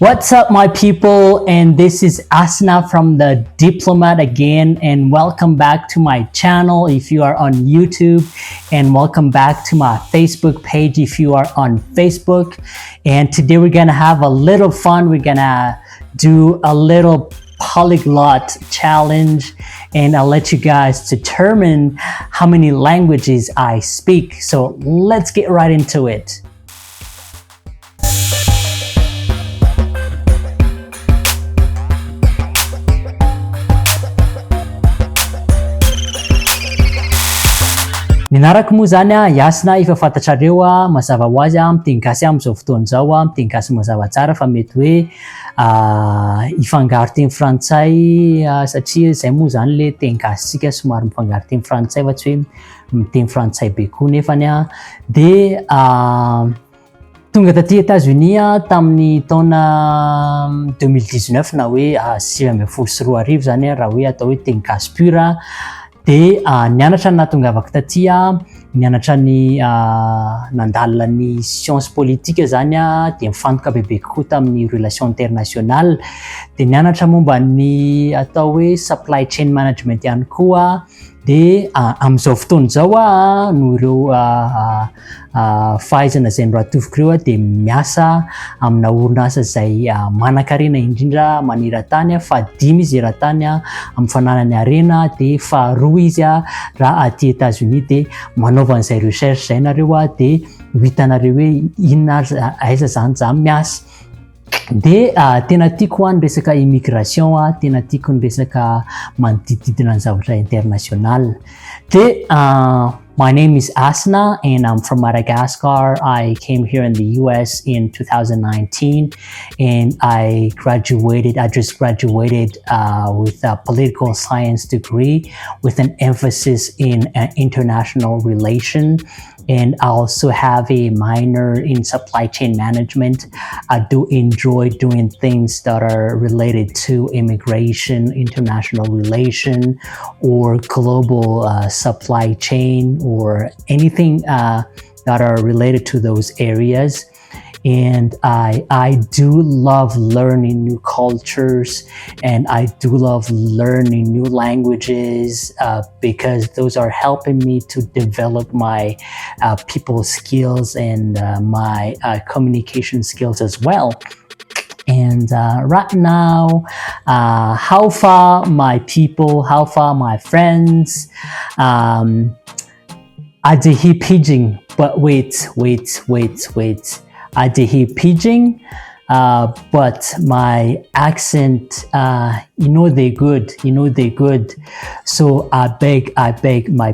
What's up, my people? And this is Asna from the Diplomat again. And welcome back to my channel if you are on YouTube. And welcome back to my Facebook page if you are on Facebook. And today we're going to have a little fun. We're going to do a little polyglot challenge. And I'll let you guys determine how many languages I speak. So let's get right into it. Ninarako moa zany Iasina efa fantatrareo mazava ho azy miteny gasy amin'izao fotoana izao miteny gasy mazava tsara fa mety hoe ifangaro teny frantsay satria zay moa zany le teny gasitsika somary mifangaro teny frantsay fa tsy hoe miteny frantsay be koa nefany de tonga taty États-Unis tamin'ny taona 2019 na hoe 2024 zany raha hoe atao hoe teny gasy pur de nianatra natongavako taty nianatra ny nandalina ny science politique zany de mifantoka bebe kokoa tamin'ny relation internationale de nianatra momba ny atao hoe supply chain management ihany koa de amin'izao fotoana izao no ireo fahaizana zay noratoviko ireo de miasa amina orinasa zay manan-karena indrindra maneran-tany fa 5 izy eran-tany amin'ny fananany harena de faharoa izy raha aty États-Unis de manaova an'izay recherche zay nareo de hitanareo hoe inona aiza zany za miasa de tena tiako ny resaka immigration tena tiako ny resaka manodididina ny zavatra international de my name is Asna and I'm from Madagascar. I came here in the US in 2019 and I just graduated with a political science degree with an emphasis in international relations. And I also have a minor in supply chain management. I do enjoy doing things that are related to immigration, international relation, or global supply chain, or anything that are related to those areas. And I do love learning new cultures and I do love learning new languages because those are helping me to develop my people skills and my communication skills as well. And right now, how far my people, how far my friends, I did hear pidging, but wait. I did hear pidging, but my accent, they're good. So I beg my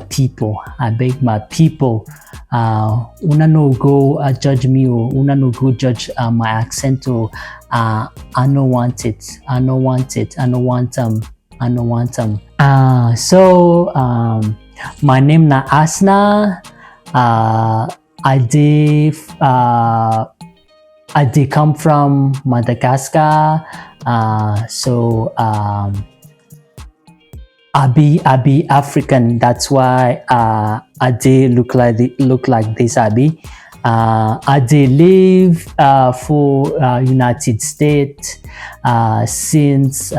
people, una no go judge me or una no go judge my accent or I don't want it. So my name na Asna. I did come from Madagascar, so I be African. That's why I did look like this. I did live for United States since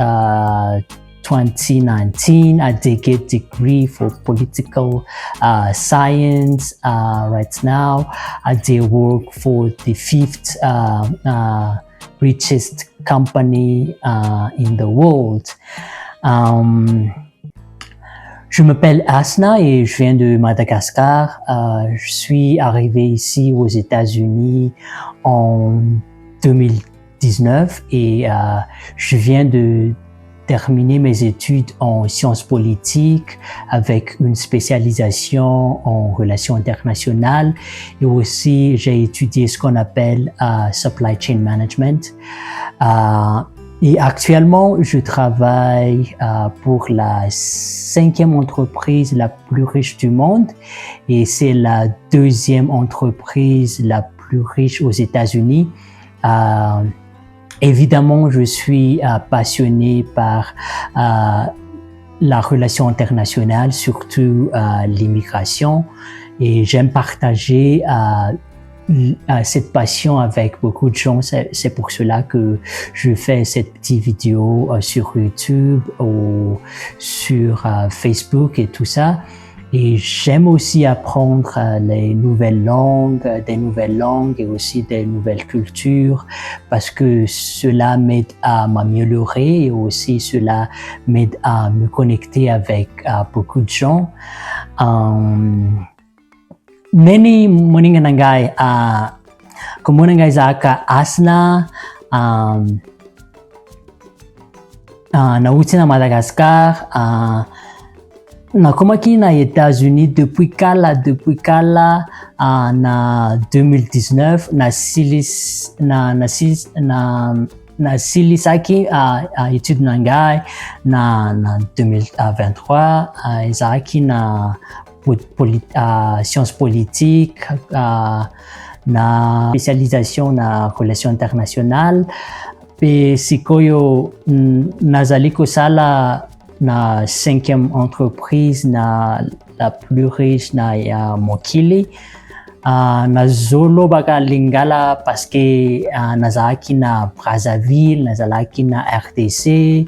2019. I did get degree for political science. Right now, I did work for the 5th richest company in the world. Je m'appelle Asna et je viens de Madagascar. Je suis arrivé ici aux États-Unis en 2019 et je viens de terminer mes études en sciences politiques avec une spécialisation en relations internationales et aussi j'ai étudié ce qu'on appelle supply chain management. Et actuellement, je travaille pour la 5e entreprise la plus riche du monde et c'est la 2e entreprise la plus riche aux États-Unis. Évidemment, je suis passionné par la relation internationale, surtout l'immigration, et j'aime partager cette passion avec beaucoup de gens. C'est pour cela que je fais cette petite vidéo sur YouTube ou sur Facebook et tout ça. Et j'aime aussi apprendre des nouvelles langues et aussi des nouvelles cultures parce que cela m'aide à m'améliorer et aussi cela m'aide à me connecter avec beaucoup de gens. Many moninganangay kumunangay zaka asna nauti na Madagascar nakomaki na États-Unis depuis kala na 2019 nasilisaki étude nangai na 2023 ezalaki na sciences politiques, na spécialisation na relations internationales. Pe sikoyo nazali kosala na 5e entreprise na la plus riche na ya mokili. Nazolobaka lingala parce que nazalaki na Brazzaville, nazalaki na RDC,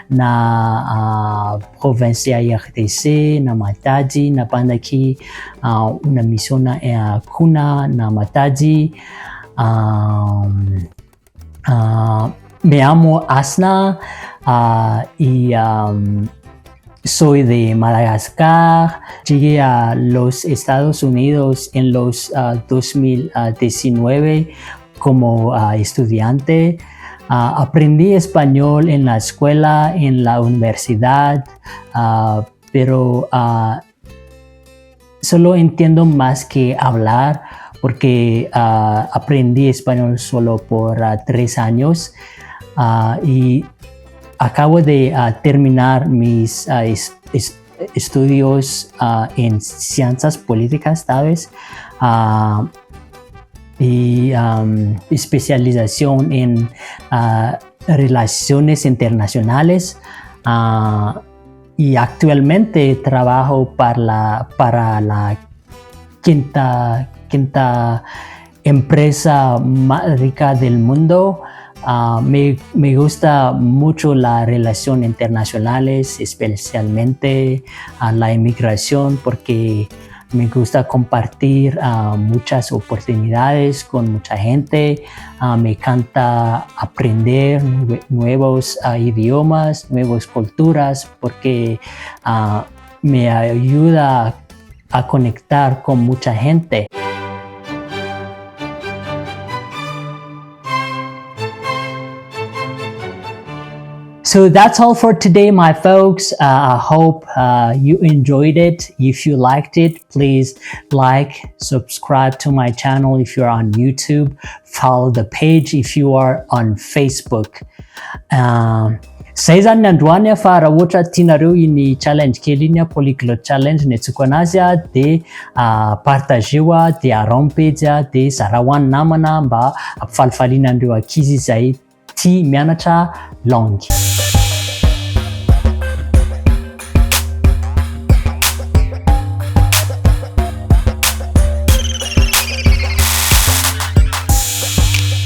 na province ya RDC, na Matadi, napandaki una mission na kuna na Matadi. Me amo Asna y soy de Madagascar. Llegué a los Estados Unidos en los 2019 como estudiante. Aprendí español en la escuela, en la universidad, pero solo entiendo más que hablar porque aprendí español solo por 3 años y acabo de terminar mis estudios en ciencias políticas, ¿sabes? Y especialización en relaciones internacionales. Y actualmente trabajo para la quinta empresa más rica del mundo. Me gusta mucho las relaciones internacionales, especialmente la inmigración, porque me gusta compartir muchas oportunidades con mucha gente. Me encanta aprender nuevos idiomas, nuevas culturas, porque me ayuda a conectar con mucha gente. So that's all for today, my folks. I hope you enjoyed it. If you liked it, please like, subscribe to my channel if you're on YouTube, follow the page if you are on Facebook. Zay zany androany fa raha ohatra tianareo iny challenge kely iny Polyglot challenge ny atsoko anazy de partageo de arao page de zara hoany namana mba ampifalifaliana andreo ankizy izay tia mianatra langue.